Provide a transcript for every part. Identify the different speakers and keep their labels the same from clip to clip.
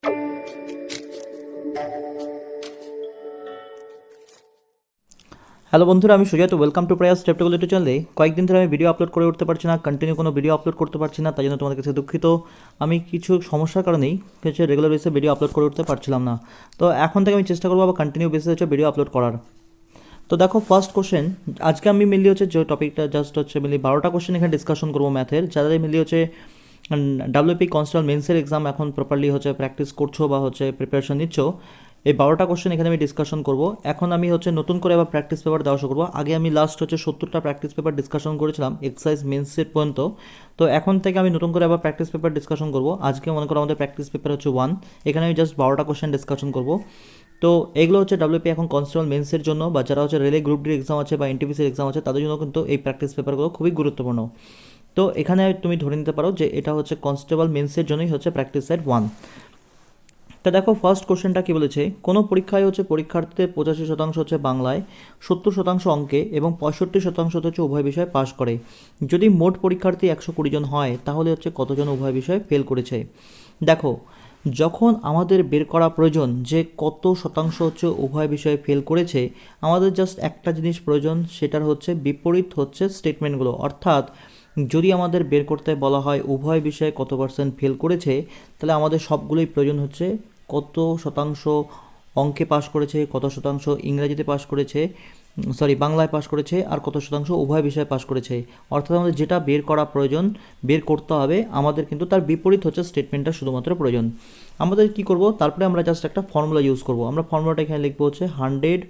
Speaker 1: Hello বন্ধুরা, আমি সুজাত। ওয়েলকাম টু প্রয়াস স্টেপটেবল ইউটিউব চ্যানেলে। কয়েকদিন ধরে আমি ভিডিও আপলোড করে উঠতে পারছি না, কন্টিনিউ কোনো ভিডিও আপলোড করতে পারছি না, তাই জন্য তোমাদের কাছে দুঃখিত। আমি কিছু সমস্যার কারণেই হচ্ছে রেগুলার বেসে ভিডিও আপলোড করে উঠতে পারছিলাম না। তো এখন থেকে আমি চেষ্টা করবো আবার কন্টিনিউ বেসে হচ্ছে ভিডিও আপলোড করার। তো দেখো, ফার্স্ট কোশ্চেন আজকে আমি মেনলি হচ্ছে যে টপিকটা জাস্ট হচ্ছে মেনলি 12টা কোশ্চেন এখানে ডিসকাশন করবো ম্যাথের, যাদের মেনলি হচ্ছে ডাব্লিউপি কনস্টেবল মেন্সের এক্সাম এখন প্রপারলি হচ্ছে প্র্যাকটিস করছো বা হচ্ছে প্রিপারেশন নিচ্ছ। এই 12টা কোশ্চেন এখানে আমি ডিসকাশন করবো। এখন আমি হচ্ছে নতুন করে আবার প্র্যাকটিস পেপার দেওয়া শুরু করবো। আগে আমি লাস্ট হচ্ছে 70টা প্র্যাকটিস পেপার ডিসকাশন করেছিলাম এক্সারসাইজ মেন্সের পর্যন্ত। তো এখন থেকে আমি নতুন করে আবার প্র্যাকটিস পেপার ডিসকাশন করবো। আজকে মনে করো আমাদের প্র্যাকটিস পেপার হচ্ছে 1, এখানে আমি জাস্ট 12টা কোশ্চেন ডিসকাশন করবো। তো এগুলো হচ্ছে ডাব্লিউপি এখন কনস্টেবল মেন্সের জন্য বা যারা হচ্ছে রেলে গ্রুপ ডির এক্সাম আছে বা এনটিপিসির এক্সাম আছে তাদের জন্য কিন্তু এই প্র্যাকটিস পেপারগুলো খুবই গুরুত্বপূর্ণ। তো এখানে তুমি ধরে নিতে পারো যে এটা হচ্ছে কনস্টেবল মেন্সের জন্যই হচ্ছে প্র্যাকটিস সেট 1। তা দেখো, ফার্স্ট কোশ্চেনটা কী বলেছে, কোনো পরীক্ষায় হচ্ছে পরীক্ষার্থীদের 85% হচ্ছে বাংলায়, 70% অঙ্কে এবং 65% হচ্ছে উভয় বিষয়ে পাশ করে। যদি মোট পরীক্ষার্থী 120 জন হয় তাহলে হচ্ছে কতজন উভয় বিষয়ে ফেল করেছে। দেখো, যখন আমাদের বের করা প্রয়োজন যে কত শতাংশ হচ্ছে উভয় বিষয়ে ফেল করেছে, আমাদের জাস্ট একটা জিনিস প্রয়োজন, সেটার হচ্ছে বিপরীত হচ্ছে স্টেটমেন্টগুলো। অর্থাৎ যদি আমাদের বের করতে বলা হয় উভয় বিষয়ে কত পার্সেন্ট ফেল করেছে, তাহলে আমাদের সবগুলোই প্রয়োজন হচ্ছে কত শতাংশ অঙ্কে পাশ করেছে, কত শতাংশ ইংরেজিতে পাশ করেছে, বাংলায় পাশ করেছে, আর কত শতাংশ উভয় বিষয়ে পাশ করেছে। অর্থাৎ আমাদের যেটা বের করা প্রয়োজন বের করতে হবে, আমাদের কিন্তু তার বিপরীত হচ্ছে স্টেটমেন্টটা শুধুমাত্র প্রয়োজন। আমাদের কি করব, তারপরে আমরা জাস্ট একটা ফর্মুলা ইউজ করব। আমরা ফর্মুলাটা এখানে লিখবো হচ্ছে 100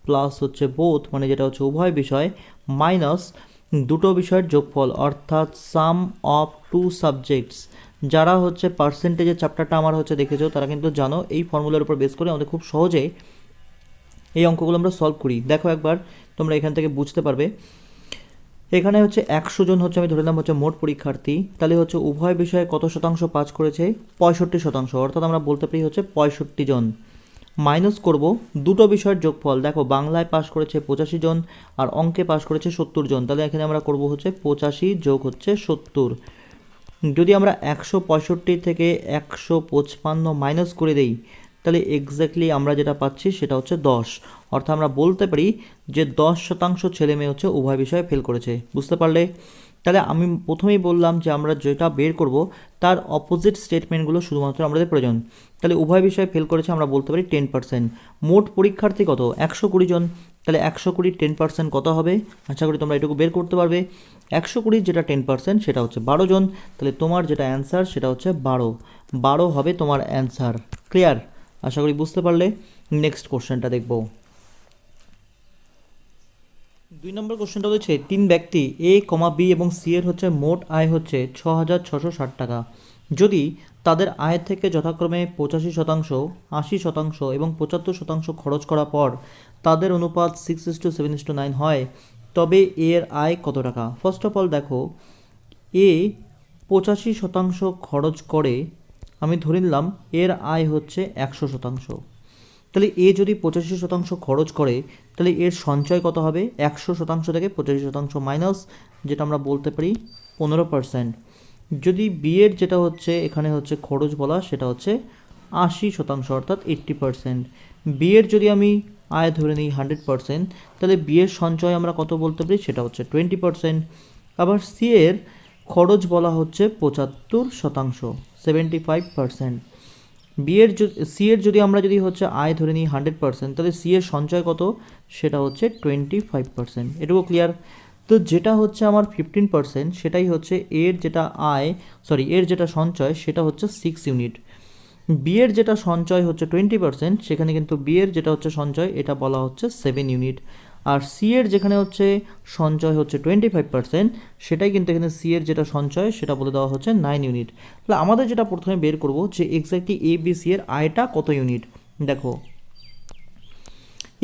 Speaker 1: প্লাস হচ্ছে বোথ, মানে যেটা হচ্ছে উভয় বিষয়, মাইনাস দুটো বিষয়ের যোগফল, অর্থাৎ সাম অফ টু সাবজেক্টস। যারা হচ্ছে পার্সেন্টেজের চ্যাপ্টারটা আমার হচ্ছে দেখেছো তারা কিন্তু জানো এই ফর্মুলার উপর বেস করে আমাদের খুব সহজে এই অঙ্কগুলো আমরা সলভ করি। দেখো একবার তোমরা এখান থেকে বুঝতে পারবে। এখানে হচ্ছে 100 জন হচ্ছে আমি ধরে নিলাম হচ্ছে মোট পরীক্ষার্থী, তাহলে হচ্ছে উভয় বিষয়ে কত শতাংশ পাস করেছে, 65%। অর্থাৎ আমরা বলতে পারি হচ্ছে 65 জন, মাইনাস করব দুটো বিষয়ের যোগফল। দেখো, বাংলায় পাশ করেছে 85 জন আর অঙ্কে পাশ করেছে 70 জন, তাহলে এখানে আমরা করব হচ্ছে 85 যোগ হচ্ছে 70। যদি আমরা 165 থেকে 155 মাইনাস করে দেই, তাহলে এক্স্যাক্টলি আমরা যেটা পাচ্ছি সেটা হচ্ছে 10। অর্থাৎ আমরা বলতে পারি যে 10% ছেলে মেয়ে হচ্ছে উভয় বিষয়ে ফেল করেছে। বুঝতে পারলে? তাহলে আমি প্রথমেই বললাম যে আমরা যেটা বের করব তার অপোজিট স্টেটমেন্টগুলো শুধুমাত্র আমাদের প্রয়োজন। তাহলে উভয় বিষয়ে ফেল করেছে আমরা বলতে পারি 10%। মোট পরীক্ষার্থী কত? 120 জন। তাহলে 120 10% কত হবে? আশা করি তোমরা এটুকু বের করতে পারবে। 120 যেটা 10% সেটা হচ্ছে 12 জন। তাহলে তোমার যেটা অ্যান্সার সেটা হচ্ছে 12 হবে তোমার অ্যান্সার। ক্লিয়ার? আশা করি বুঝতে পারলে। নেক্সট কোশ্চেনটা দেখব। 2 নম্বর কোশ্চেনটা হচ্ছে 3 ব্যক্তি এ, বি এবং সি এর হচ্ছে মোট আয় হচ্ছে 6,660 টাকা। যদি তাদের আয় থেকে যথাক্রমে 85%, 80% এবং 75% খরচ করার পর তাদের অনুপাত 6:7:9 হয়, তবে এর আয় কত টাকা? ফার্স্ট অফ অল দেখো, এ 85% খরচ করে, আমি ধরে নিলাম এর আয় হচ্ছে 100%। তাহলে এ যদি 85% খরচ করে তাহলে এর সঞ্চয় কত হবে? 100% থেকে 85% মাইনাস, যেটা আমরা বলতে পারি 15%। যদি বি এর যেটা হচ্ছে এখানে হচ্ছে খরচ বলা সেটা হচ্ছে 80%, অর্থাৎ 80%। বি এর যদি আমি আয় ধরে নিই 100%, তাহলে বি এর সঞ্চয় আমরা কত বলতে পারি সেটা হচ্ছে 20%। আবার সি এর খরচ বলা হচ্ছে 75%, 75%। সি এর যদি আমরা যদি হচ্ছে আয় ধরে নিই 100%, তাহলে সি এর সঞ্চয় কত সেটা হচ্ছে 25%। এটুকু ক্লিয়ার? তো যেটা হচ্ছে আমার 15% সেটাই হচ্ছে এর যেটা এর যেটা সঞ্চয় সেটা হচ্ছে 6 ইউনিট। বি এর যেটা সঞ্চয় হচ্ছে 20%, সেখানে কিন্তু বি এর যেটা হচ্ছে সঞ্চয় এটা বলা হচ্ছে 7 ইউনিট। আর সি এর যেখানে হচ্ছে সঞ্চয় হচ্ছে 25%, সেটাই কিন্তু এখানে সি এর যেটা সঞ্চয় সেটা বলে দেওয়া হচ্ছে 9 ইউনিট। তাহলে আমাদের যেটা প্রথমে বের করব যে এক্স্যাক্টলি এ বি সি এর আয়টা কত ইউনিট। দেখো,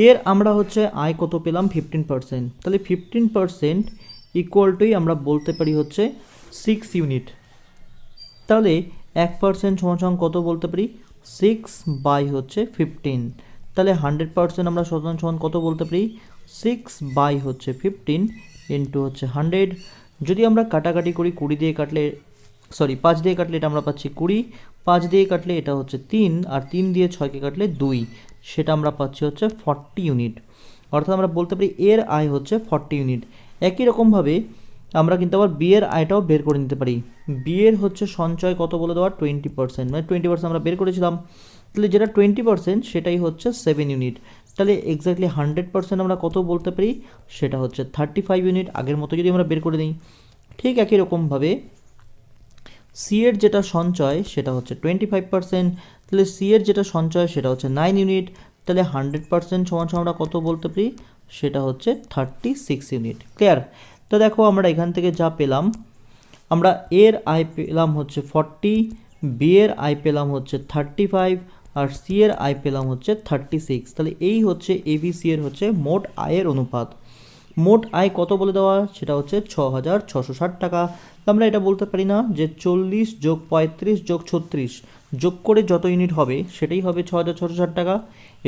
Speaker 1: এর আমরা হচ্ছে আয় কত পেলাম? 15%। তাহলে 15% ইকুয়াল টুই আমরা বলতে পারি হচ্ছে 6 ইউনিট। তাহলে 1% সমান কত বলতে পারি? 6/15। তাহলে 100% আমরা সমান কত বলতে পারি? 6/15 ইন্টু হচ্ছে 100। যদি আমরা কাটাকাটি করি 5 দিয়ে কাটলে এটা আমরা পাচ্ছি 20, 5 দিয়ে কাটলে এটা হচ্ছে 3, আর 3 দিয়ে 6কে কাটলে 2, সেটা আমরা পাচ্ছি হচ্ছে 40 ইউনিট। অর্থাৎ আমরা বলতে পারি এর আয় হচ্ছে 40 ইউনিট। একই রকমভাবে আমরা কিন্তু আবার বি এর আয়টাও বের করে নিতে পারি। বি এর হচ্ছে সঞ্চয় কত বলে দেওয়া 20%, মানে 20% আমরা বের করেছিলাম, তাহলে যেটা 20% সেটাই হচ্ছে 7 ইউনিট। তাহলে এক্স্যাক্টলি 100% আমরা কত বলতে পারি, সেটা হচ্ছে 35 ইউনিট। আগের মতো যদি আমরা বের করে নিই, ঠিক একই রকমভাবে সি এর যেটা সঞ্চয় সেটা হচ্ছে 25%, তাহলে সি এর যেটা সঞ্চয় সেটা হচ্ছে 9 ইউনিট। তাহলে 100% সমান আমরা কত বলতে পারি, সেটা হচ্ছে 36 ইউনিট। ক্লিয়ার? তো দেখো আমরা এখান থেকে যা পেলাম, আমরা এর আয় পেলাম হচ্ছে 40, বি এর আয় পেলাম হচ্ছে 35, আর সি এর আয় পেলাম হচ্ছে 36। তাহলে এই হচ্ছে এবিসি এর হচ্ছে মোট আয়ের অনুপাত। মোট আয় কত বলে দেওয়া, সেটা হচ্ছে 6,660 টাকা। আমরা এটা বলতে পারি না যে 40 যোগ 35 যোগ 36 যোগ করে যত ইউনিট হবে সেটাই হবে 6,660 টাকা।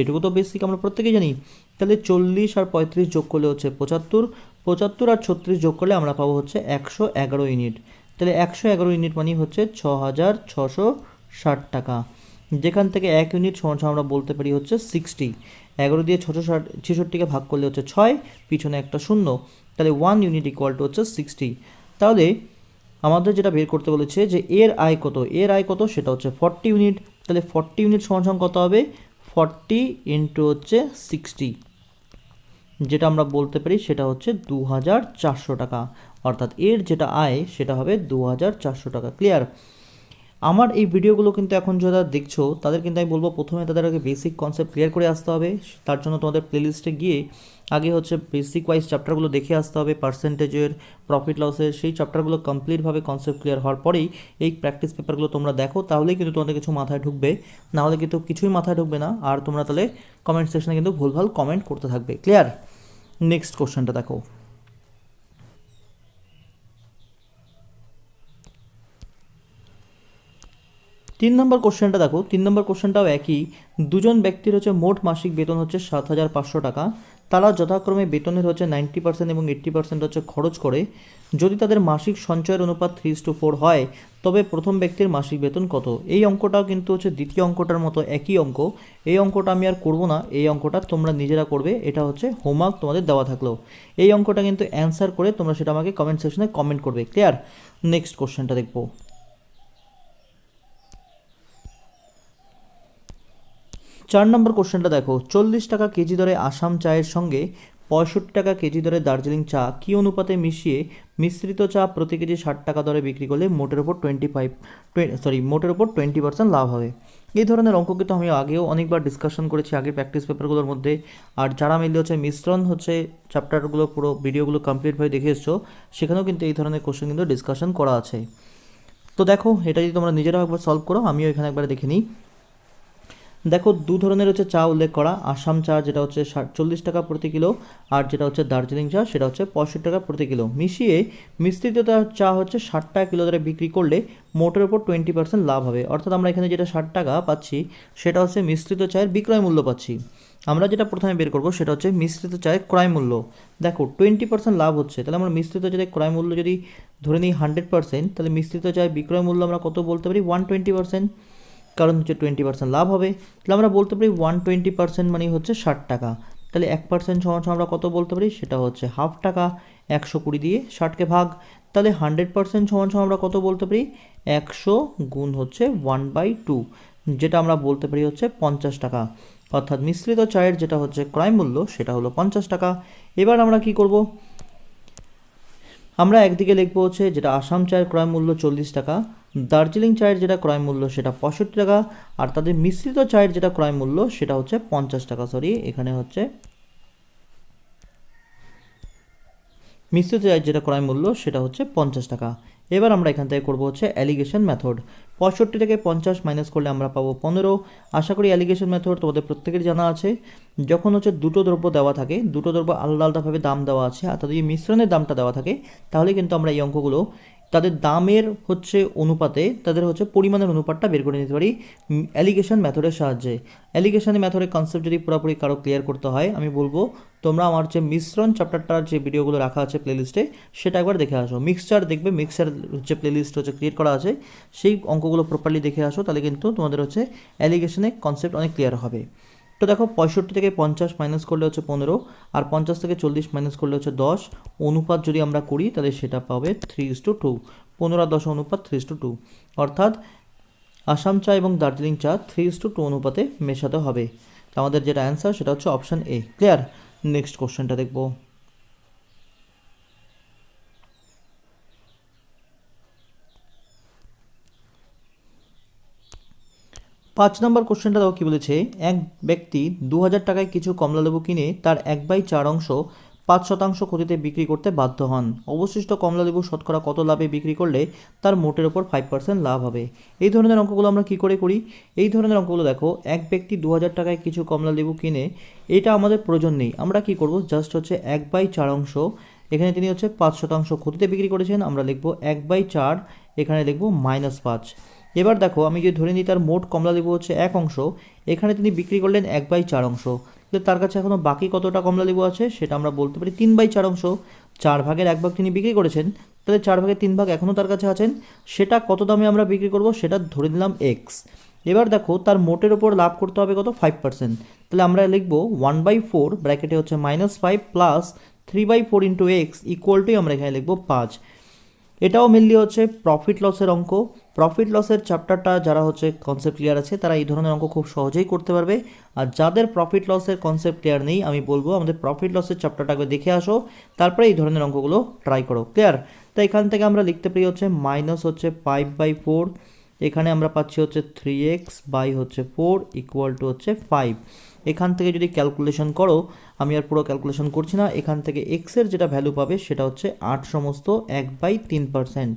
Speaker 1: এটুকু তো বেসিক আমরা প্রত্যেকেই জানি। তাহলে 40 আর 35 যোগ করলে হচ্ছে 75, 75 আর 36 যোগ করলে আমরা পাবো হচ্ছে 111 ইউনিট। তাহলে 111 ইউনিট মানে হচ্ছে 6,660 টাকা, যেখান থেকে 1 ইউনিট সমান আমরা বলতে পারি হচ্ছে 60। 11 দিয়ে 666কে ভাগ করলে হচ্ছে 6, পিছনে একটা শূন্য, তাহলে 1 ইউনিট ইকুয়াল টু হচ্ছে 60। তাহলে আমাদের যেটা বের করতে বলেছে যে এর আয় কত, এর আয় কত সেটা হচ্ছে 40 ইউনিট। তাহলে 40 ইউনিট সমান কত হবে, 40 ইন্টু হচ্ছে 60, যেটা আমরা বলতে পারি সেটা হচ্ছে 2,400 টাকা। অর্থাৎ এর যেটা আয় সেটা হবে 2,400 টাকা। ক্লিয়ার? আমার এই ভিডিওগুলো কিন্তু এখন যারা দেখছো তাদের কিন্তু আমি বলবো প্রথমে তাদের আগে বেসিক কনসেপ্ট ক্লিয়ার করে আসতে হবে। তার জন্য তোমাদের প্লেলিস্টে গিয়ে আগে হচ্ছে বেসিক ওয়াইজ চ্যাপ্টারগুলো দেখে আসতে হবে, পার্সেন্টেজের, প্রফিট লসের, সেই চ্যাপ্টারগুলো কমপ্লিটভাবে কনসেপ্ট ক্লিয়ার হওয়ার পরেই এই প্র্যাকটিস পেপারগুলো তোমরা দেখো, তাহলেই কিন্তু তোমাদের কিছু মাথায় ঢুকবে, নাহলে কিন্তু কিছুই মাথায় ঢুকবে না। আর তোমরা তাহলে কমেন্ট সেকশনে কিন্তু ভুলভাল কমেন্ট করতে থাকবে। ক্লিয়ার? নেক্সট কোশ্চেনটা দেখো। 3 নম্বর কোশ্চেনটা দেখো। 3 নম্বর কোশ্চেনটাও একই। দুজন ব্যক্তির হচ্ছে মোট মাসিক বেতন হচ্ছে 7,500 টাকা। তারা যথাক্রমে বেতনের হচ্ছে 90% এবং 80% হচ্ছে খরচ করে। যদি তাদের মাসিক সঞ্চয়ের অনুপাত 3:4 হয়, তবে প্রথম ব্যক্তির মাসিক বেতন কত? এই অঙ্কটাও কিন্তু হচ্ছে দ্বিতীয় অঙ্কটার মতো একই অঙ্ক। এই অঙ্কটা আমি আর করব না, এই অঙ্কটা তোমরা নিজেরা করবে। এটা হচ্ছে হোমওয়ার্ক তোমাদের দেওয়া থাকলো। এই অঙ্কটা কিন্তু অ্যান্সার করে তোমরা সেটা আমাকে কমেন্ট সেকশনে কমেন্ট করবে। ক্লিয়ার? নেক্সট কোশ্চেনটা দেখবো। 4 নম্বর কোশ্চেনটা দেখো। 40 টাকা কেজি দরে আসাম চায়ের সঙ্গে 65 টাকা কেজি দরে দার্জিলিং চা কী অনুপাতে মিশিয়ে মিশ্রিত চা প্রতি কেজি 60 টাকা দরে বিক্রি করলে মোটের ওপর 20% লাভ হবে? এই ধরনের অঙ্ক কিন্তু আমি আগেও অনেকবার ডিসকাশন করেছি আগের প্র্যাকটিস পেপারগুলোর মধ্যে। আর যারা মিললে হচ্ছে মিশ্রণ হচ্ছে চ্যাপ্টারগুলো পুরো ভিডিওগুলো কমপ্লিটভাবে দেখে এসছো, সেখানেও কিন্তু এই ধরনের কোশ্চেন কিন্তু ডিসকাশন করা আছে। তো দেখো, এটা যদি তোমরা নিজেরাও একবার সলভ করো, আমিও এখানে একবার দেখে নিই। দেখো, দু ধরনের হচ্ছে চা উল্লেখ করা। আসাম চা যেটা হচ্ছে 40 টাকা প্রতি কিলো, আর যেটা হচ্ছে দার্জিলিং চা সেটা হচ্ছে 65 টাকা প্রতি কিলো। মিশিয়ে মিশ্রিত চা হচ্ছে 60 টাকা কিলো দরে বিক্রি করলে মোটের ওপর 20% লাভ হবে। অর্থাৎ আমরা এখানে যেটা 60 টাকা পাচ্ছি সেটা হচ্ছে মিশ্রিত চায়ের বিক্রয় মূল্য পাচ্ছি। আমরা যেটা প্রথমে বের করবো সেটা হচ্ছে মিশ্রিত চায়ের ক্রয় মূল্য। দেখো 20% লাভ হচ্ছে, তাহলে আমরা মিশ্রিত চায়ের ক্রয় মূল্য যদি ধরে নিই 100%, তাহলে মিশ্রিত চায়ের বিক্রয় মূল্য আমরা কত বলতে পারি, 120%। কারণ হচ্ছে 20% লাভ হবে, তাহলে আমরা বলতে পারি 120% মানে হচ্ছে 60 টাকা। তাহলে 1% সমান আমরা কত বলতে পারি, সেটা হচ্ছে হাফ টাকা। 120 দিয়ে 60কে ভাগ, তাহলে 100% সমান আমরা কত বলতে পারি, 100 গুণ হচ্ছে 1/2, যেটা আমরা বলতে পারি হচ্ছে 50 টাকা। অর্থাৎ মিশ্রিত চায়ের যেটা হচ্ছে ক্রয় মূল্য সেটা হলো 50 টাকা। এবার আমরা কি করব, আমরা একদিকে লিখবো হচ্ছে যেটা আসাম চায়ের ক্রয় মূল্য 40 টাকা, দার্জিলিং চায়ের যেটা ক্রয় মূল্য সেটা 65 টাকা, আর তাদের মিশ্রিত চায়ের যেটা ক্রয় মূল্য সেটা হচ্ছে 50 টাকা। এখানে হচ্ছে মিশ্রিত চায়ের যেটা ক্রয় মূল্য সেটা হচ্ছে 50 টাকা। এবার আমরা এখান থেকে করবো হচ্ছে অ্যালিগেশন মেথড। 65 থেকে 50 মাইনাস করলে আমরা পাবো 15। আশা করি অ্যালিগেশন মেথড তোমাদের প্রত্যেকের জানা আছে। যখন হচ্ছে দুটো দ্রব্য দেওয়া থাকে, দুটো দ্রব্য আলাদা আলাদাভাবে দাম দেওয়া আছে, আর তাদের মিশ্রণের দামটা দেওয়া থাকে, তাহলে কিন্তু আমরা এই অঙ্কগুলো তাদের দামের হচ্ছে অনুপাতে তাদের হচ্ছে পরিমাণের অনুপাতটা বের করে নিতে পারি অ্যালিগেশন মেথডের সাহায্যে। অ্যালিগেশন মেথডের কনসেপ্ট যদি পুরোপুরি কারো ক্লিয়ার করতে হয়, আমি বলবো তোমরা আমার যে মিশ্রণ চ্যাপ্টারটার যে ভিডিওগুলো রাখা আছে প্লেলিস্টে সেটা একবার দেখে আসো। মিক্সচার দেখবে, মিক্সচার হচ্ছে প্লেলিস্ট হচ্ছে ক্রিয়েট করা আছে, সেই অঙ্কগুলো প্রপারলি দেখে আসো, তাহলে কিন্তু তোমাদের হচ্ছে অ্যালিগেশনের কনসেপ্ট অনেক ক্লিয়ার হবে। তো দেখো 65 থেকে 50 মাইনাস করলে হচ্ছে 15, আর 50 থেকে 40 মাইনাস করলে হচ্ছে 10। অনুপাত যদি আমরা করি তাহলে সেটা পাবে 3:2। 15 আর 10 অনুপাত 3:2, অর্থাৎ আসাম চা এবং দার্জিলিং চা 3:2 অনুপাতে মেশাতে হবে। তো আমাদের যেটা অ্যান্সার সেটা হচ্ছে অপশান এ। ক্লিয়ার? নেক্সট কোশ্চেনটা দেখব। 5 নম্বর কোশ্চেনটা দেখো কি বলেছে। এক ব্যক্তি 2000 টাকায় কিছু কমলালেবু কিনে তার 1/4 অংশ 5% ক্ষতিতে বিক্রি করতে বাধ্য হন। অবশিষ্ট কমলালেবু শতকরা কত লাভে বিক্রি করলে তার মোটের ওপর 5% লাভ হবে? এই ধরনের অঙ্কগুলো আমরা কি করে করি? এই ধরনের অঙ্কগুলো দেখো, এক ব্যক্তি 2000 টাকায় কিছু কমলালেবু কিনে, এটা আমাদের প্রয়োজন নেই। আমরা কি করব, জাস্ট হচ্ছে 1/4 অংশ, এখানে তিনি হচ্ছে 5% ক্ষতিতে বিক্রি করেছেন, আমরা লিখব 1/4, এখানে লিখব -5। এবার দেখো, আমি যদি ধরে নিই তার মোট কমলালেবু হচ্ছে 1 অংশ, এখানে তিনি বিক্রি করলেন 1/4 অংশ, তাহলে তার কাছে এখনও বাকি কতটা কমলালেবু আছে সেটা আমরা বলতে পারি 3/4 অংশ। 4 ভাগের 1 ভাগ তিনি বিক্রি করেছেন, তাহলে 4 ভাগের 3 ভাগ এখনও তার কাছে আছেন, সেটা কত দামে আমরা বিক্রি করব সেটা ধরে নিলাম এক্স। এবার দেখো তার মোটের ওপর লাভ করতে হবে কত, 5%, তাহলে আমরা লিখব 1/4 ব্র্যাকেটে হচ্ছে -5 plus 3/4 into x equal to আমরা এখানে লিখব 5। এটাও মেনলি হচ্ছে প্রফিট লসের অঙ্ক। প্রফিট লসের চ্যাপ্টারটা যারা হচ্ছে কনসেপ্ট ক্লিয়ার আছে তারা এই ধরনের অঙ্ক খুব সহজেই করতে পারবে, আর যাদের প্রফিট লসের কনসেপ্ট ক্লিয়ার নেই আমি বলবো আমাদের প্রফিট লসের চ্যাপ্টারটাকে দেখে আসো, তারপরে এই ধরনের অঙ্কগুলো ট্রাই করো। ক্লিয়ার? তো এখান থেকে আমরা লিখতে পারি হচ্ছে মাইনাস হচ্ছে 5/4, এখানে আমরা পাচ্ছি হচ্ছে 3x বাই হচ্ছে 4 ইকুয়াল টু হচ্ছে 5। এখান থেকে যদি ক্যালকুলেশন করো, আমি আর পুরো ক্যালকুলেশন করছি না, এখান থেকে এক্সের যেটা ভ্যালু পাবে সেটা হচ্ছে 8 সমস্ত 1/3%।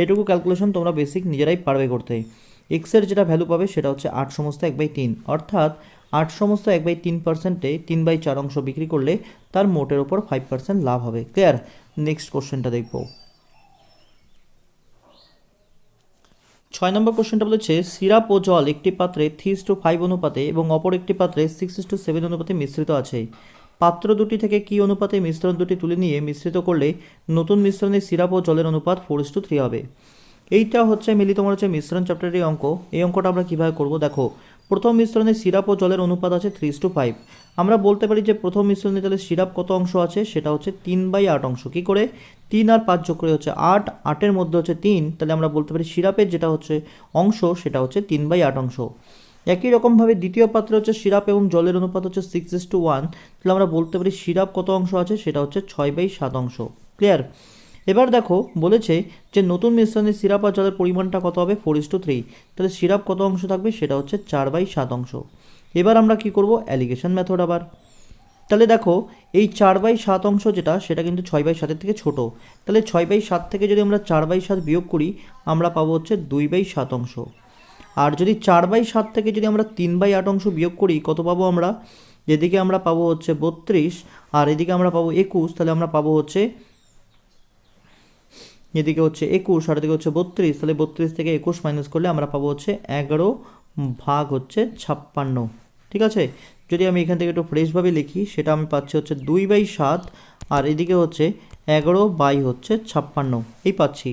Speaker 1: এটুকু ক্যালকুলেশন তোমরা বেসিক নিজেরাই পারবে করতে। এক্সের যেটা ভ্যালু পাবে সেটা হচ্ছে 8 সমস্ত 1/3, অর্থাৎ 8 সমস্ত 1/3%-এ 3/4 অংশ বিক্রি করলে তার মোটের ওপর 5% লাভ হবে। ক্লিয়ার? নেক্সট কোশ্চেনটা দেখব। 6 নম্বর কোশ্চেনটা বলেছে সিরাপ ও জল একটি পাত্রে 3:5 অনুপাতে এবং অপর একটি পাত্রে 6:7 অনুপাতে মিশ্রিত আছে। পাত্র দুটি থেকে কি অনুপাতে মিশ্রণ দুটি তুলে নিয়ে মিশ্রিত করলে নতুন মিশ্রণে সিরাপ ও জলের অনুপাত 4:3 হবে? এইটা হচ্ছে মিলি তোমার হচ্ছে মিশ্রণ চ্যাপ্টারের অঙ্ক। এই অঙ্কটা আমরা কীভাবে করব দেখো, প্রথম মিশ্রণে সিরাপ ও জলের অনুপাত আছে 3:5। আমরা বলতে পারি যে প্রথম মিশ্রণে তাহলে সিরাপ কত অংশ আছে, সেটা হচ্ছে 3/8 অংশ। কী করে? 3 আর 5 যোগ করে হচ্ছে 8, 8-এর মধ্যে হচ্ছে 3, তাহলে আমরা বলতে পারি সিরাপের যেটা হচ্ছে অংশ সেটা হচ্ছে 3/8 অংশ। একই রকমভাবে দ্বিতীয় পাত্রে হচ্ছে সিরাপ এবং জলের অনুপাত হচ্ছে 6:1, তাহলে আমরা বলতে পারি সিরাপ কত অংশ আছে সেটা হচ্ছে 6/7 অংশ। ক্লিয়ার? এবার দেখো বলেছে যে নতুন মিশ্রণে সিরাপ আর জলের পরিমাণটা কত হবে, 4:3, তাহলে সিরাপ কত অংশ থাকবে সেটা হচ্ছে 4/7 অংশ। এবার আমরা কি করব, অ্যালিগেশন মেথড আবার। তাহলে দেখো এই 4/7 অংশ যেটা সেটা কিন্তু 6/7-এর থেকে ছোট, তাহলে 6/7 থেকে যদি আমরা 4/7 বিয়োগ করি আমরা পাবো হচ্ছে 2/7 অংশ। আর যদি 4/7 থেকে যদি আমরা 3/8 অংশ বিয়োগ করি কত পাবো আমরা, এদিকে আমরা পাবো হচ্ছে 32 আর এদিকে আমরা পাবো 21, তাহলে আমরা পাবো হচ্ছে এদিকে হচ্ছে 21 আর এদিকে হচ্ছে 32, তাহলে 32 থেকে 21 মাইনাস করলে আমরা পাবো হচ্ছে 11 ভাগ হচ্ছে 56। ঠিক আছে? যদি আমি এখান থেকে একটু ফ্রেশভাবে লিখি সেটা আমি পাচ্ছি হচ্ছে 2/7 আর এদিকে হচ্ছে 11 বাই হচ্ছে 56 এই পাচ্ছি।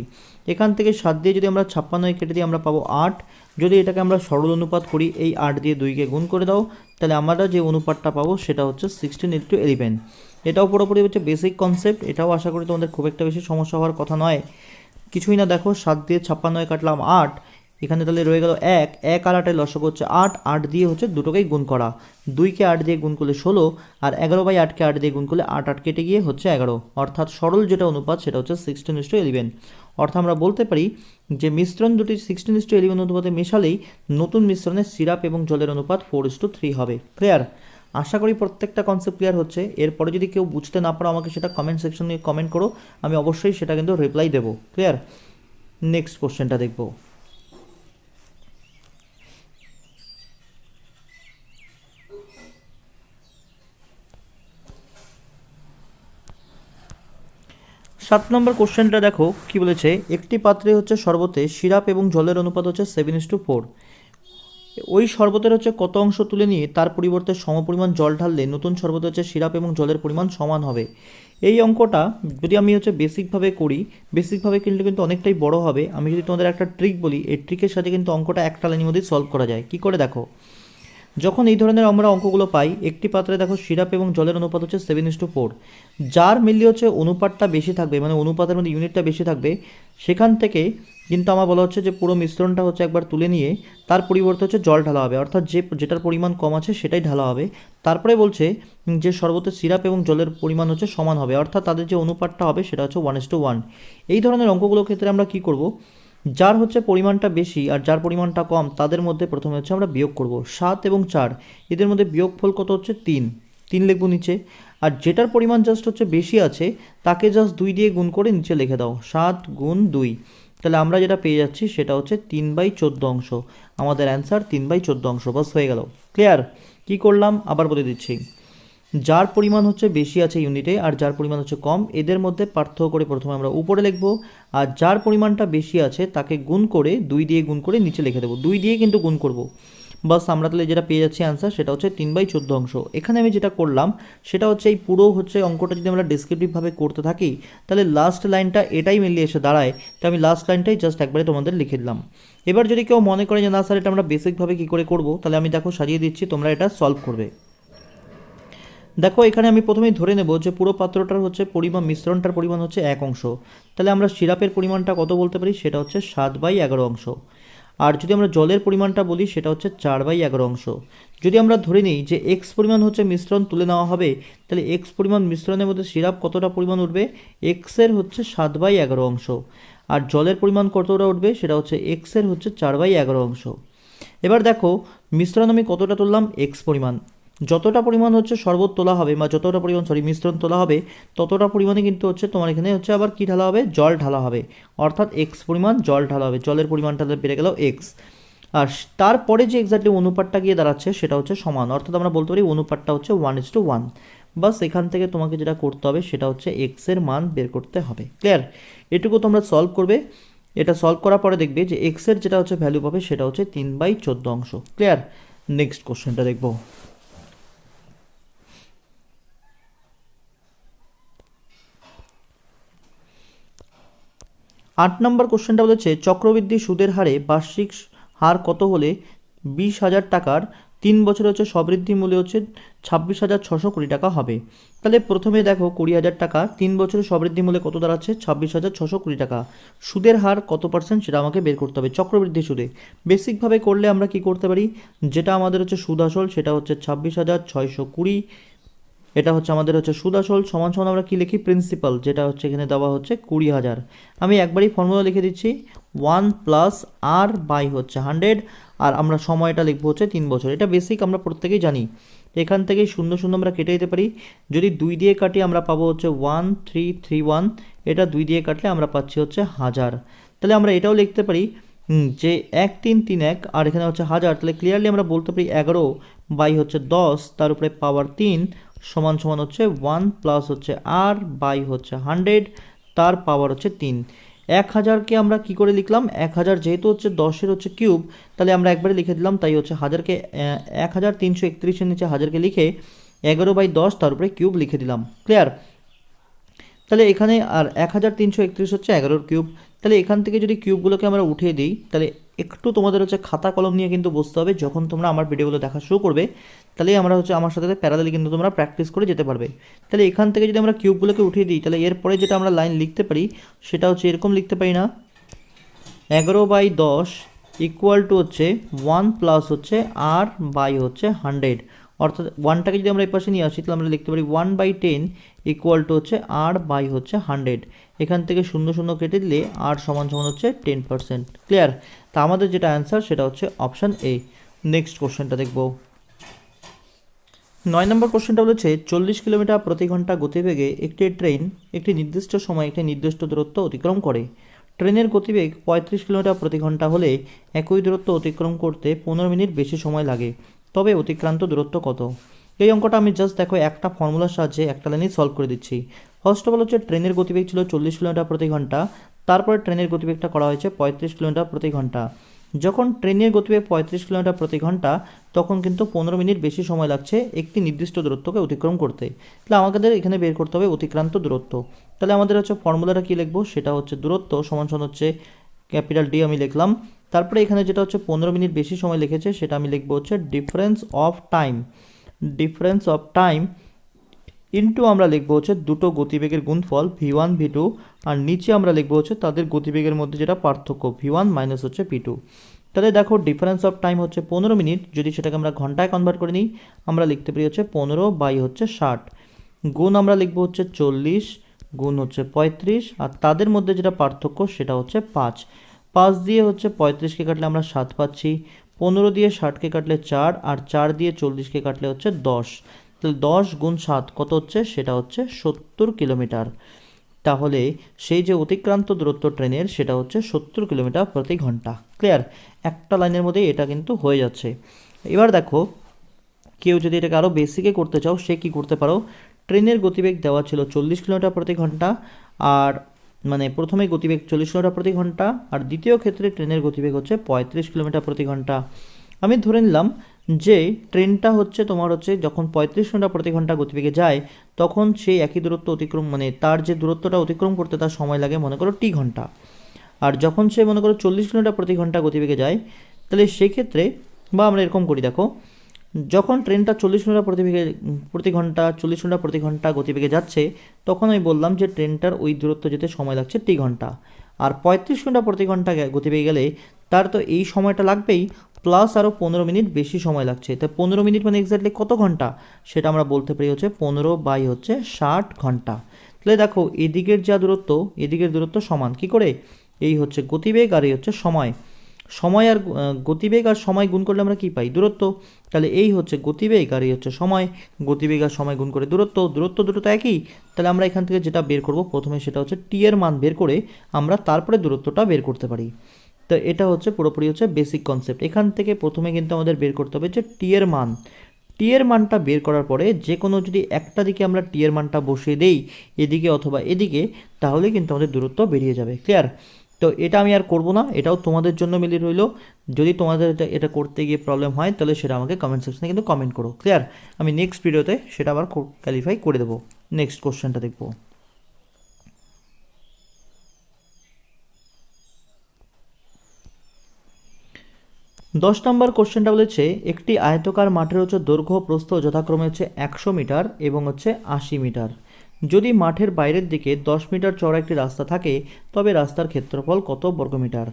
Speaker 1: এখান থেকে 7 দিয়ে যদি আমরা 56 কেটে দিই আমরা পাবো 8। যদি এটাকে আমরা সরল অনুপাত করি, এই 8 দিয়ে 2কে গুণ করে দাও, তাহলে আমরা যে অনুপাতটা পাবো সেটা হচ্ছে 16:11। এটাও পুরোপুরি হচ্ছে বেসিক কনসেপ্ট, এটাও আশা করি তোমাদের খুব একটা বেশি সমস্যা হওয়ার কথা নয়। কিছুই না, দেখো 7 দিয়ে 56 কাটলাম 8, এখানে তাহলে রয়ে গেল 1, 1 আর 8-এর লসক হচ্ছে 8, 8 দিয়ে হচ্ছে দুটোকেই গুণ করা, 2কে 8 দিয়ে গুণ করলে 16 আর 11/8কে 8 দিয়ে গুণ করলে 8 8 কেটে গিয়ে হচ্ছে 11, অর্থাৎ সরল যেটা অনুপাত সেটা হচ্ছে 16:11। অর্থাৎ আমরা বলতে পারি যে মিশ্রণ দুটি 16:11 অনুপাতে মেশালেই নতুন মিশ্রণে সিরাপ এবং জলের অনুপাত 4:3 হবে। ক্লিয়ার? আশা করি প্রত্যেকটা কনসেপ্ট ক্লিয়ার হচ্ছে। এরপরে যদি কেউ বুঝতে না পারো আমাকে সেটা কমেন্ট সেকশনে কমেন্ট করো, আমি অবশ্যই সেটা কিন্তু রিপ্লাই দেবো। ক্লিয়ার? নেক্সট কোশ্চেনটা দেখব। 7 নম্বর কোশ্চেনটা দেখো কি বলেছে, একটি পাত্রে হচ্ছে শরবতে সিরাপ এবং জলের অনুপাত হচ্ছে 7:4। ওই শরবতের হচ্ছে কত অংশ তুলে নিয়ে তার পরিবর্তে সমপরিমাণ জল ঢাললে নতুন শরবতে হচ্ছে সিরাপ এবং জলের পরিমাণ সমান হবে। এই অঙ্কটা যদি আমি হচ্ছে বেসিকভাবে করি, বেসিকভাবে কিন্তু অনেকটাই বড় হবে। আমি যদি তোমাদের একটা ট্রিক বলি, এই ট্রিকের সাথে কিন্তু অঙ্কটা একটা লাইনের মধ্যেই সলভ করা যায়। কি করে দেখো, যখন এই ধরনের আমরা অঙ্কগুলো পাই, একটি পাত্রে দেখো সিরাপ এবং জলের অনুপাত হচ্ছে 7:4, যার মিললে হচ্ছে অনুপাতটা বেশি থাকবে, মানে অনুপাতের মধ্যে ইউনিটটা বেশি থাকবে, সেখান থেকে কিন্তু আমার বলা হচ্ছে যে পুরো মিশ্রণটা হচ্ছে একবার তুলে নিয়ে তার পরিবর্তে হচ্ছে জল ঢালা হবে, অর্থাৎ যেটার পরিমাণ কম আছে সেটাই ঢালা হবে। তারপরে বলছে যে শরবতের সিরাপ এবং জলের পরিমাণ হচ্ছে সমান হবে, অর্থাৎ তাদের যে অনুপাতটা হবে সেটা হচ্ছে 1:1। এই ধরনের অঙ্কগুলোর ক্ষেত্রে আমরা কি করব, যার হচ্ছে পরিমাণটা বেশি আর যার পরিমাণটা কম তাদের মধ্যে প্রথমে হচ্ছে আমরা বিয়োগ করব। 7 এবং 4 এদের মধ্যে বিয়োগফল কত হচ্ছে 3 লিখব নিচে। আর যেটার পরিমাণ জাস্ট হচ্ছে বেশি আছে তাকে জাস্ট 2 দিয়ে গুণ করে নিচে লিখে দাও, 7 গুণ 2। তাহলে আমরা যেটা পেয়ে যাচ্ছি সেটা হচ্ছে 3/14 অংশ। আমাদের অ্যান্সার 3/14 অংশ। বাস হয়ে গেল। ক্লিয়ার? কি করলাম আবার বলে দিচ্ছি, যার পরিমাণ হচ্ছে বেশি আছে ইউনিটে আর যার পরিমাণ হচ্ছে কম, এদের মধ্যে পার্থক্য করে প্রথমে আমরা উপরে লিখব, আর যার পরিমাণটা বেশি আছে তাকে গুণ করে 2 দিয়ে গুণ করে নিচে লিখে দেবো। 2 দিয়ে কিন্তু গুণ করব। বাস আমরা তাহলে যেটা পেয়ে যাচ্ছি অ্যান্সার সেটা হচ্ছে 3/14 অংশ। এখানে আমি যেটা করলাম সেটা হচ্ছে এই পুরো হচ্ছে অঙ্কটা যদি আমরা ডেসক্রিপটিভভাবে করতে থাকি তাহলে লাস্ট লাইনটা এটাই মেনলি এসে দাঁড়ায়। তো আমি লাস্ট লাইনটাই জাস্ট একবারে তোমাদের লিখে দিলাম। এবার যদি কেউ মনে করে যে না স্যার এটা আমরা বেসিকভাবে কী করে করবো, তাহলে আমি দেখো সাজিয়ে দিচ্ছি, তোমরা এটা সলভ করবে। দেখো এখানে আমি প্রথমেই ধরে নেব যে পুরো পাত্রটার হচ্ছে পরিমাণ, মিশ্রণটার পরিমাণ হচ্ছে 1 অংশ। তাহলে আমরা সিরাপের পরিমাণটা কত বলতে পারি, সেটা হচ্ছে 7/11 অংশ। আর যদি আমরা জলের পরিমাণটা বলি সেটা হচ্ছে 4/11 অংশ। যদি আমরা ধরে নিই যে এক্স পরিমাণ হচ্ছে মিশ্রণ তুলে নেওয়া হবে, তাহলে এক্স পরিমাণ মিশ্রণের মধ্যে সিরাপ কতটা পরিমাণ উঠবে, এক্সের হচ্ছে 7/11 অংশ। আর জলের পরিমাণ কতটা উঠবে, সেটা হচ্ছে এক্সের হচ্ছে 4/11 অংশ। এবার দেখো মিশ্রণ আমি কতটা তুললাম, এক্স পরিমাণ। যতটা পরিমাণ হচ্ছে শরবত তোলা হবে বা যতটা পরিমাণ মিশ্রণ তোলা হবে ততটা পরিমাণে কিন্তু হচ্ছে তোমার এখানে হচ্ছে আবার কি ঢালা হবে, জল ঢালা হবে, অর্থাৎ এক্স পরিমাণ জল ঢালা হবে। জলের পরিমাণটা বেড়ে গেল এক্স। আর তারপরে যে এক্স্যাক্টলি অনুপাতটা গিয়ে দাঁড়াচ্ছে সেটা হচ্ছে সমান, অর্থাৎ আমরা বলতে পারি অনুপাতটা হচ্ছে 1:1। বাস এখান থেকে তোমাকে যেটা করতে হবে সেটা হচ্ছে এক্সের মান বের করতে হবে। ক্লিয়ার? এটুকু তোমরা সলভ করবে। এটা সলভ করার পরে দেখবে যে এক্সের যেটা হচ্ছে ভ্যালু পাবে সেটা হচ্ছে 3/14 অংশ। ক্লিয়ার? নেক্সট কোশ্চেনটা দেখবো। 8 নম্বর কোশ্চেনটা বলেছে চক্রবৃদ্ধি সুদের হারে বার্ষিক হার কত হলে 20,000 টাকার 3 বছরে হচ্ছে সবৃদ্ধি মূল্য হচ্ছে 26,600 কোটি টাকা হবে। তাহলে প্রথমে দেখো 20,000 টাকা 3 বছরে সবৃদ্ধি মূল্যে কত দাঁড়াচ্ছে, 26,600 কোটি টাকা। সুদের হার কত পার্সেন্ট সেটা আমাকে বের করতে হবে চক্রবৃদ্ধি সুদে। বেসিকভাবে করলে আমরা কি করতে পারি, যেটা আমাদের হচ্ছে সুদ আসল সেটা হচ্ছে 26,620, এটা হচ্ছে আমাদের হচ্ছে সুদ আসল সমান সমান আমরা কি লিখি, প্রিন্সিপাল, যেটা হচ্ছে এখানে দেওয়া হচ্ছে 20,000। আমি একবারই ফর্মুলা লিখে দিচ্ছি, 1 + r বাই হচ্ছে 100, আর আমরা সময়টা লিখবো হচ্ছে 3 বছর। এটা বেসিক আমরা প্রত্যেকেই জানি। এখান থেকে 0 0 আমরা কেটে দিতে পারি। যদি 2 দিয়ে কাটি আমরা পাবো হচ্ছে 1331, এটা 2 দিয়ে কাটলে আমরা পাচ্ছি হচ্ছে 1000। তাহলে আমরা এটাও লিখতে পারি যে 1331 আর এখানে হচ্ছে 1000। তাহলে ক্লিয়ারলি আমরা বলতে পারি 11 বাই হচ্ছে 10 তার উপরে পাওয়ার 3 সমান সমান হচ্ছে 1 প্লাস হচ্ছে r বাই হচ্ছে 100 তার পাওয়ার হচ্ছে 3। 1000কে আমরা কি করে লিখলাম, 1000 যেহেতু হচ্ছে 10-এর হচ্ছে কিউব, তাহলে আমরা একবারে লিখে দিলাম, তাই হচ্ছে 1000কে 1331-এর নিচে 1000কে লিখে 11/10 তার উপরে কিউব লিখে দিলাম। ক্লিয়ার? তাহলে এখানে আর 1331 হচ্ছে 11-এর কিউব। তাহলে এখান থেকে যদি কিউবগুলোকে আমরা উঠিয়ে দিই, তাহলে একটু তোমাদের হচ্ছে খাতা কলম নিয়ে কিন্তু বসতে হবে যখন তোমরা আমার ভিডিওগুলো দেখা শুরু করবে, তাহলে আমরা হচ্ছে আমার সাথে প্যারালালি কিন্তু তোমরা প্র্যাকটিস করে যেতে পারবে। তাহলে এখান থেকে যদি আমরা কিউবগুলোকে উঠিয়ে দিই, তাহলে এরপরে যেটা আমরা লাইন লিখতে পারি সেটা হচ্ছে এরকম লিখতে পারি না, 11/10 ইকুয়াল টু হচ্ছে 1 প্লাস হচ্ছে r বাই হচ্ছে 100, অর্থাৎ 1টাকে যদি আমরা এই পাশে নিয়ে আসি তাহলে আমরা লিখতে পারি 1/10 ইকুয়াল টু হচ্ছে r বাই হচ্ছে 100। এখান থেকে 0 0 কেটে দিলে r সমান সমান হচ্ছে 10%। ক্লিয়ার? তা আমাদের যেটা অ্যান্সার সেটা হচ্ছে অপশান এ। নেক্সট কোশ্চেনটা দেখব। 9 নম্বর কোশ্চেনটা বলেছে 40 কিলোমিটার প্রতি ঘন্টা গতিবেগে একটি ট্রেন একটি নির্দিষ্ট সময়ে একটি নির্দিষ্ট দূরত্ব অতিক্রম করে। ট্রেনের গতিবেগ 35 কিলোমিটার প্রতি ঘন্টা হলে একই দূরত্ব অতিক্রম করতে 15 মিনিট বেশি সময় লাগে, তবে অতিক্রান্ত দূরত্ব কত? এই অঙ্কটা আমি জাস্ট দেখো একটা ফর্মুলার সাহায্যে একটা লাইনেই সলভ করে দিচ্ছি। ফার্স্ট অফ অল হচ্ছে ট্রেনের গতিবেগ ছিল 40 কিলোমিটার প্রতি ঘন্টা, তারপরে ট্রেনের গতিবেগটা করা হয়েছে 35 কিলোমিটার প্রতি ঘন্টা। যখন ট্রেনের গতিবেগ 35 কিলোমিটার প্রতি ঘন্টা তখন কিন্তু 15 মিনিট বেশি সময় লাগছে একটি নির্দিষ্ট দূরত্বকে অতিক্রম করতে। তাহলে আমাদের এখানে বের করতে হবে অতিক্রান্ত দূরত্ব। তাহলে আমাদের হচ্ছে ফর্মুলাটা কী লিখবো, সেটা হচ্ছে দূরত্ব সমান সমান হচ্ছে ক্যাপিটাল ডি আমি লিখলাম। তারপরে এখানে যেটা হচ্ছে 15 মিনিট বেশি সময় লিখেছে সেটা আমি লিখবো হচ্ছে ডিফারেন্স অফ টাইম ইন্টু আমরা লিখবো হচ্ছে দুটো গতিবেগের গুণফল v1 v2, আর নিচে আমরা লিখবো হচ্ছে তাদের গতিবেগের মধ্যে যেটা পার্থক্য v1 মাইনাস হচ্ছে v2। তাহলে দেখো ডিফারেন্স অফ টাইম হচ্ছে 15 মিনিট, যদি সেটাকে আমরা ঘন্টায় কনভার্ট করে নিই আমরা লিখতে পারি হচ্ছে 15 বাই হচ্ছে 60, গুণ আমরা লিখবো হচ্ছে 40 গুণ হচ্ছে 35, আর তাদের মধ্যে যেটা পার্থক্য সেটা হচ্ছে 5 দিয়ে হচ্ছে 35কে কাটলে আমরা 7 পাচ্ছি, 15 দিয়ে 60কে কাটলে 4, আর 4 দিয়ে 40কে কাটলে হচ্ছে 10। তাহলে 10 গুণ 7 কত হচ্ছে, সেটা হচ্ছে 70 কিলোমিটার। তাহলে সেই যে অতিক্রান্ত দূরত্ব ট্রেনের সেটা হচ্ছে 70 কিলোমিটার প্রতি ঘন্টা। ক্লিয়ার? একটা লাইনের মধ্যে এটা কিন্তু হয়ে যাচ্ছে। এবার দেখো কেউ যদি এটাকে আরও বেসিকে করতে চাও সে কি করতে পারো, ট্রেনের গতিবেগ দেওয়া ছিল 40 কিলোমিটার প্রতি ঘন্টা, আর মানে প্রথমে গতিবেগ 40 কিলোমিটার প্রতি ঘন্টা, আর দ্বিতীয় ক্ষেত্রে ট্রেনের গতিবেগ হচ্ছে 35 কিলোমিটার প্রতি ঘন্টা। আমি ধরে নিলাম যে ট্রেনটা হচ্ছে তোমার হচ্ছে যখন 35 কিলোমিটার প্রতি ঘন্টা গতিবেগে যায় তখন সেই একই দূরত্ব অতিক্রম মানে তার যে দূরত্বটা অতিক্রম করতে তার সময় লাগে মনে করো টি ঘন্টা। আর যখন সে মনে করো 40 কিলোমিটার প্রতি ঘন্টা গতিবেগে যায় তাহলে সেক্ষেত্রে বা আমরা এরকম করি, দেখো যখন ট্রেনটা 40 কিলোমিটার প্রতি ঘন্টা গতিবেগে যাচ্ছে তখন আমি বললাম যে ট্রেনটার ওই দূরত্ব যেতে সময় লাগছে টি ঘন্টা, আর 35 কিলোমিটার প্রতি ঘন্টা গতিবেগে গেলে তার তো এই সময়টা লাগবেই প্লাস আরও 15 মিনিট বেশি সময় লাগছে। তাই 15 মিনিট মানে এক্স্যাক্টলি কত ঘন্টা সেটা আমরা বলতে পারি হচ্ছে 15 বাই হচ্ছে 60 ঘন্টা। তাহলে দেখো এদিকের যা দূরত্ব এদিকের দূরত্ব সমান কি করে, এই হচ্ছে গতিবেগ আর এই হচ্ছে সময় আর গতিবেগ আর সময় গুণ করলে আমরা কি পাই, দূরত্ব। তাহলে এই হচ্ছে গতিবেগ আর এই হচ্ছে সময়, গতিবেগ আর সময় গুণ করে দূরত্ব দুটো তো একই। তাহলে আমরা এখান থেকে যেটা বের করব প্রথমে সেটা হচ্ছে টি এর মান বের করে আমরা তারপরে দূরত্বটা বের করতে পারি। তো এটা হচ্ছে পুরোপুরি হচ্ছে বেসিক কনসেপ্ট। এখান থেকে প্রথমে কিন্তু আমাদের বের করতে হবে যে টি এর মানটা বের করার পরে যে কোনো যদি একটা দিকে আমরা টি এর মানটা বসিয়ে দেই এদিকে অথবা এদিকে তাহলে কিন্তু আমাদের দূরত্ব বেরিয়ে যাবে। ক্লিয়ার? তো এটা আমি আর করব না, এটাও তোমাদের জন্য মিলিয়ে রইল। যদি তোমাদের এটা করতে গিয়ে প্রবলেম হয় তাহলে সেটা আমাকে কমেন্ট সেকশনে কিন্তু কমেন্ট করো। ক্লিয়ার? আমি নেক্সট ভিডিওতে সেটা আবার ক্যালিফাই করে দেবো। নেক্সট কোশ্চেনটা দেখব। 10 নম্বর কোশ্চেনটা বলেছে একটি আয়তকার মাঠের হচ্ছে দৈর্ঘ্য প্রস্থ যথাক্রমে হচ্ছে 100 মিটার এবং হচ্ছে 80 মিটার। যদি মাঠের বাইরের দিকে 10 মিটার চওড়া একটি রাস্তা থাকে তবে রাস্তার ক্ষেত্রফল কত বর্গমিটার।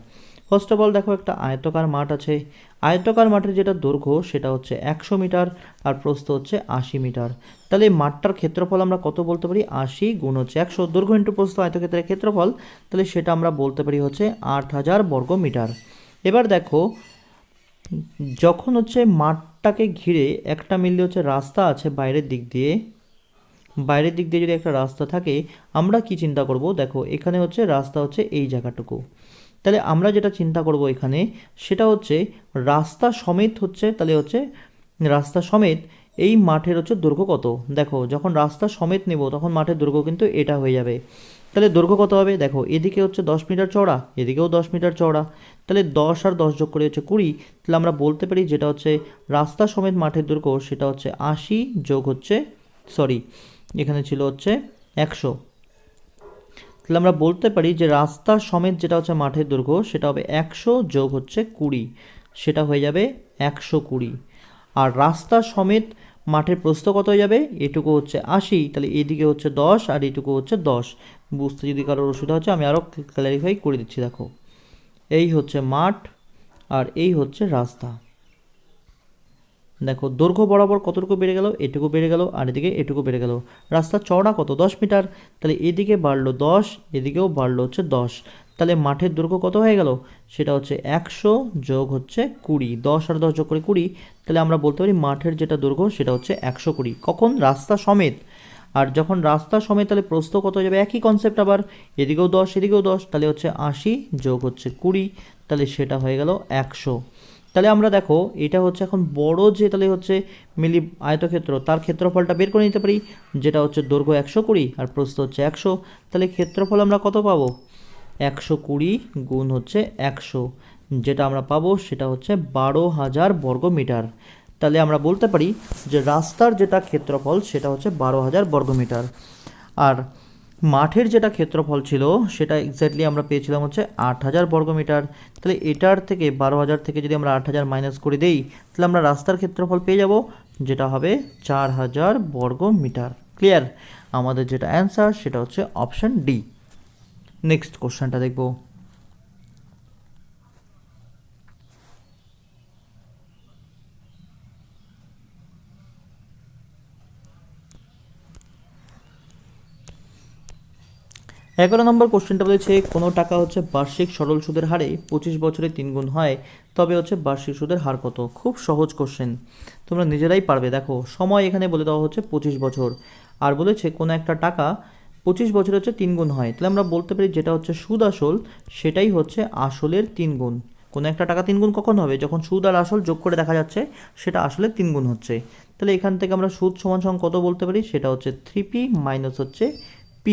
Speaker 1: ফার্স্ট অফ অল দেখো একটা আয়তকার মাঠ আছে, আয়তকার মাঠের যেটা দৈর্ঘ্য সেটা হচ্ছে 100 মিটার আর প্রস্থ হচ্ছে 80 মিটার। তাহলে মাঠটার ক্ষেত্রফল আমরা কত বলতে পারি, 80 গুণ হচ্ছে 100, দৈর্ঘ্য ইন্টু প্রস্থ আয়তক্ষেত্রের ক্ষেত্রফল, তাহলে সেটা আমরা বলতে পারি হচ্ছে 8000 বর্গমিটার। এবার দেখো যখন হচ্ছে মাঠটাকে ঘিরে একটা মিললে হচ্ছে রাস্তা আছে বাইরের দিক দিয়ে যদি একটা রাস্তা থাকে আমরা কি চিন্তা করব, দেখো এখানে হচ্ছে রাস্তা হচ্ছে এই জায়গাটুকু, তাহলে আমরা যেটা চিন্তা করব এখানে সেটা হচ্ছে রাস্তা সমেত হচ্ছে, তাহলে হচ্ছে রাস্তা সমেত এই মাঠের হচ্ছে দৈর্ঘ্য কত। দেখো যখন রাস্তা সমেত নেব তখন মাঠের দৈর্ঘ্য কিন্তু এটা হয়ে যাবে। তাহলে দৈর্ঘ্য কত হবে, দেখো এদিকে হচ্ছে 10 মিটার চওড়া এদিকেও 10 মিটার চওড়া, তাহলে 10 আর 10 যোগ করে হচ্ছে 20। তাহলে আমরা বলতে পারি যেটা হচ্ছে রাস্তা সমেত মাঠের দৈর্ঘ্য সেটা হচ্ছে 80 যোগ হচ্ছে এখানে ছিল হচ্ছে 100। তাহলে আমরা বলতে পারি যে রাস্তা সমেত যেটা হচ্ছে মাঠের দৈর্ঘ্য সেটা হবে 100 যোগ হচ্ছে 20, সেটা হয়ে যাবে 120। আর রাস্তা সমেত মাঠের প্রস্থ কত হয়ে যাবে, এটুকু হচ্ছে 80, তাহলে এদিকে হচ্ছে 10 আর এটুকু হচ্ছে 10। বুঝতে যদি কারোর অসুবিধা হচ্ছে আমি আরও ক্ল্যারিফাই করে দিচ্ছি। দেখো এই হচ্ছে মাঠ আর এই হচ্ছে রাস্তা, দেখো দৈর্ঘ্য বরাবর কতটুকু বেড়ে গেল, এটুকু বেড়ে গেল আর এদিকে এটুকু বেড়ে গেল। রাস্তার চওড়া কত, 10 মিটার, তাহলে এদিকে বাড়লো 10 এদিকেও বাড়লো হচ্ছে 10, তাহলে মাঠের দৈর্ঘ্য কত হয়ে গেল, সেটা হচ্ছে 100 যোগ হচ্ছে 20, 10 আর 10 যোগ করে 20, তাহলে আমরা বলতে পারি মাঠের যেটা দৈর্ঘ্য সেটা হচ্ছে 120। কখন, রাস্তা সমেত। আর যখন রাস্তা সমেত তাহলে প্রস্থ কত হয়ে যাবে, একই কনসেপ্ট আবার, এদিকেও 10 এদিকেও 10, তাহলে হচ্ছে 80 যোগ হচ্ছে 20, তাহলে সেটা হয়ে গেল 100। তাহলে আমরা দেখো এটা হচ্ছে এখন বড় যে তাহলে হচ্ছে মিলি আয়তক্ষেত্র তার ক্ষেত্রফলটা বের করে নিতে পারি, যেটা হচ্ছে দৈর্ঘ্য 120 আর প্রস্থ হচ্ছে 100। তাহলে ক্ষেত্রফল আমরা কত পাবো? 120 গুণ হচ্ছে 100, যেটা আমরা পাবো সেটা হচ্ছে 12,000 বর্গমিটার। তাহলে আমরা বলতে পারি যে রাস্তার যেটা ক্ষেত্রফল সেটা হচ্ছে 12,000 বর্গমিটার, আর মাঠের যেটা ক্ষেত্রফল ছিল সেটা এক্স্যাক্টলি আমরা পেয়েছিলাম হচ্ছে 8,000 বর্গমিটার। তাহলে এটার থেকে 12,000 থেকে যদি আমরা 8,000 মাইনাস করে দেই, তাহলে আমরা রাস্তার ক্ষেত্রফল পেয়ে যাব, যেটা হবে 4,000 বর্গমিটার। ক্লিয়ার? আমাদের যেটা অ্যান্সার সেটা হচ্ছে অপশান ডি। নেক্সট কোশ্চেনটা দেখব। এগারো নম্বর কোশ্চেনটা বলেছে কোনো টাকা হচ্ছে বার্ষিক সরল সুদের হারে 25 বছরে 3 গুণ হয়, তবে হচ্ছে বার্ষিক সুদের হার কত? খুব সহজ কোশ্চেন, তোমরা নিজেরাই পারবে। দেখো সময় এখানে বলে দেওয়া হচ্ছে 25 বছর, আর বলেছে কোনো একটা টাকা 25 বছর হচ্ছে 3 গুণ হয়। তাহলে আমরা বলতে পারি যেটা হচ্ছে সুদ আসল সেটাই হচ্ছে আসলের 3 গুণ। কোনো একটা টাকা 3 গুণ কখন হবে? যখন সুদ আর আসল যোগ করে দেখা যাচ্ছে সেটা আসলে 3 গুণ হচ্ছে। তাহলে এখান থেকে আমরা সুদ সমান সমান কত বলতে পারি? সেটা হচ্ছে 3p মাইনাস হচ্ছে p,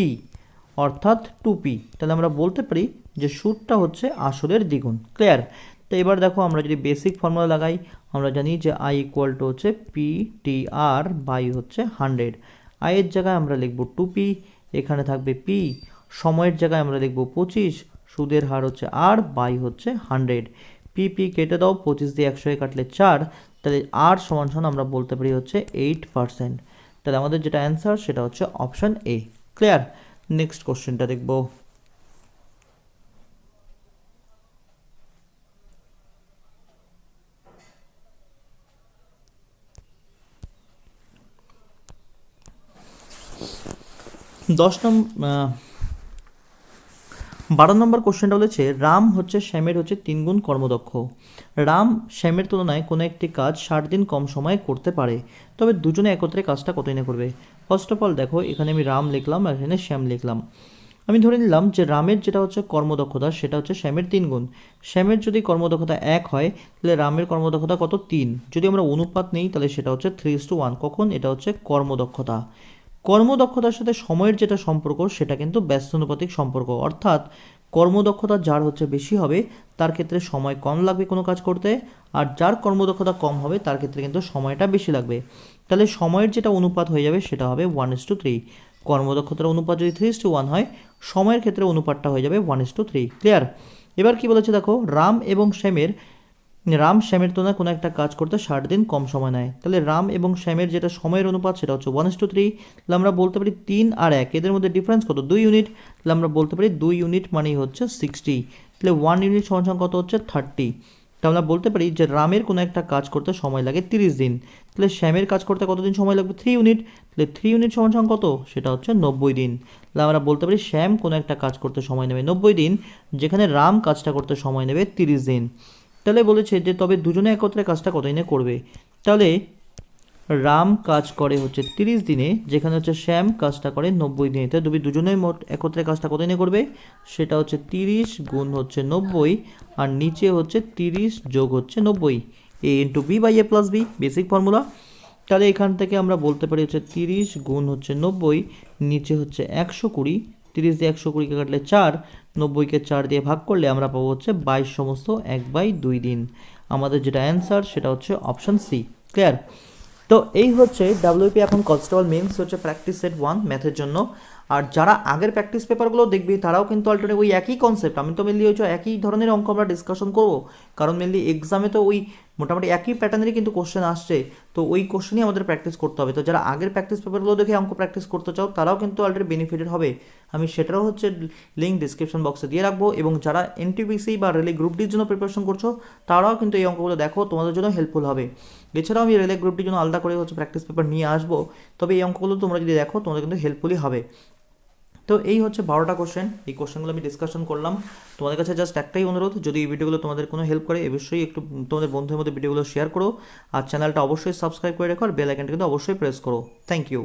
Speaker 1: অর্থাৎ 2p। তাহলে আমরা বলতে পারি যে সুদটা হচ্ছে আসলের দ্বিগুণ। ক্লিয়ার? তো এবার দেখো আমরা যদি বেসিক ফর্মুলা লাগাই, আমরা জানি যে i ইকুয়াল টু হচ্ছে PTR বাই হচ্ছে 100। i এর জায়গায় আমরা লিখব 2p, এখানে থাকবে p, সময়ের জায়গায় আমরা লিখব 25, সুদের হার হচ্ছে r বাই হচ্ছে 100। p কেটে দাও, 25 দিয়ে 100 কাটলে 4, তাহলে r সমান সমান আমরা বলতে পারি হচ্ছে 8%। তাহলে আমাদের যেটা অ্যান্সার সেটা হচ্ছে অপশান এ। ক্লিয়ার? নেক্সট কোশ্চেনটা দেখব। বারো নম্বর কোশ্চেনটা বলেছে রাম হচ্ছে শ্যামের হচ্ছে 3 গুণ কর্মদক্ষ। রাম শ্যামের তুলনায় কোনো একটি কাজ 60 দিন কম সময়ে করতে পারে, তবে দুজনে একত্রে কাজটা কত দিনে করবে? ফার্স্ট অফ অল দেখো এখানে আমি রাম লিখলাম আর এখানে শ্যাম লিখলাম। আমি ধরে নিলাম যে রামের যেটা হচ্ছে কর্মদক্ষতা সেটা হচ্ছে শ্যামের 3 গুণ। শ্যামের যদি কর্মদক্ষতা 1 হয় তাহলে রামের কর্মদক্ষতা কত? 3। যদি আমরা অনুপাত নেই তাহলে সেটা হচ্ছে 3:1। কখন? এটা হচ্ছে কর্মদক্ষতা। কর্মদক্ষতার সাথে সময়ের যেটা সম্পর্ক সেটা কিন্তু ব্যস্তানুপাতিক সম্পর্ক, অর্থাৎ কর্মদক্ষতা যার হচ্ছে বেশি হবে তার ক্ষেত্রে সময় কম লাগবে কোনো কাজ করতে, আর যার কর্মদক্ষতা কম হবে তার ক্ষেত্রে কিন্তু সময়টা বেশি লাগবে। তাহলে সময়ের যেটা অনুপাত হয়ে যাবে সেটা হবে 1:3। কর্মদক্ষতার অনুপাত যদি 3:1 হয়, সময়ের ক্ষেত্রে অনুপাতটা হয়ে যাবে 1:3। ক্লিয়ার? এবার কি বলেছে দেখো, রাম শ্যামের তুলনায় কোনো একটা কাজ করতে 60 দিন কম সময় নেয়। তাহলে রাম এবং শ্যামের যেটা সময়ের অনুপাত সেটা হচ্ছে 1:3। তাহলে আমরা বলতে পারি 3 আর 1 এদের মধ্যে ডিফারেন্স কত? 2 ইউনিট। তাহলে আমরা বলতে পারি 2 ইউনিট মানেই হচ্ছে 60। তাহলে 1 ইউনিট সমান সমান কত হচ্ছে? 30। তাহলে আমরা বলতে পারি যে রামের কোনো একটা কাজ করতে সময় লাগে 30 দিন। তাহলে শ্যামের কাজ করতে কতদিন সময় লাগবে? 3 ইউনিট। তাহলে 3 ইউনিট সমান সমান কত? সেটা হচ্ছে 90 দিন। তাহলে আমরা বলতে পারি শ্যাম কোনো একটা কাজ করতে সময় নেবে 90 দিন, যেখানে রাম কাজটা করতে সময় নেবে 30 দিন। তাহলে বলেছে যে তবে দুজনে একত্রে কাজটা কত দিনে করবে? তাহলে রাম কাজ করে হচ্ছে 30 দিনে, যেখানে হচ্ছে শ্যাম কাজটা করে 90 দিনে। তাই দুজনেই মোট একত্রে কাজটা কত দিনে করবে? সেটা হচ্ছে 30 গুণ হচ্ছে 90, আর নিচে হচ্ছে 30 যোগ হচ্ছে 90, a into B by A plus B, basic formula. তাহলে এখান থেকে আমরা বলতে পারি হচ্ছে 30 গুণ হচ্ছে 90, নিচে হচ্ছে 120, 30 দিয়ে 120কে কাটলে 4, 90কে 4 দিয়ে ভাগ করলে আমরা পাবো হচ্ছে 22 সমস্ত 1/2 দিন। আমাদের যেটা অ্যান্সার সেটা হচ্ছে অপশান সি। ক্লিয়ার? তো এই হচ্ছে ডাব্লিউপি এখন কনস্টেবল মেন্স হচ্ছে প্র্যাকটিস সেট 1 ম্যাথের জন্য। আর যারা আগের প্র্যাকটিস পেপারগুলো দেখবি তারাও কিন্তু অল্টারনেট ওই একই কনসেপ্ট, আমি তো মেনলি হচ্ছে একই ধরনের অঙ্ক আমরা ডিসকাশন করবো, কারণ মেনলি এক্সামে তো ওই মোটামুটি একই প্যাটার্নেরই কিন্তু কোশ্চেন আসছে, তো ওই কোশ্চেনই আমাদের প্র্যাকটিস করতে হবে। তো যারা আগের প্র্যাকটিস পেপারগুলো দেখে অঙ্ক প্র্যাকটিস করতে চাও তারাও কিন্তু অলরেডি বেনিফিটেড হবে। আমি সেটারও হচ্ছে লিঙ্ক ডিসক্রিপশন বক্সে দিয়ে রাখবো, এবং যারা এনটিপিসি বা রেলে গ্রুপ ডির জন্য প্রিপারেশন করছো তারাও কিন্তু এই অঙ্কগুলো দেখো, তোমাদের জন্য হেল্পফুল হবে। এছাড়াও আমি রেলে গ্রুপটির জন্য আলাদা করে হচ্ছে প্র্যাকটিস পেপার নিয়ে আসবো, তবে এই অঙ্কগুলো তোমরা যদি দেখো তোমাদের কিন্তু হেল্পফুলই হবে। তো এই হচ্ছে 12টা কোশ্চেন, এই কোশ্চেনগুলো আমি ডিসকাশন করলাম। তোমাদের কাছে জাস্ট একটাই অনুরোধ, যদি এই ভিডিওগুলো তোমাদের কোনো হেল্প করে অবশ্যই একটু তোমাদের বন্ধুদের মধ্যে ভিডিওগুলো শেয়ার করো, আর চ্যানেলটা অবশ্যই সাবস্ক্রাইব করে রেখো, আর বেল আইকনটা কিন্তু অবশ্যই প্রেস করো। Thank you.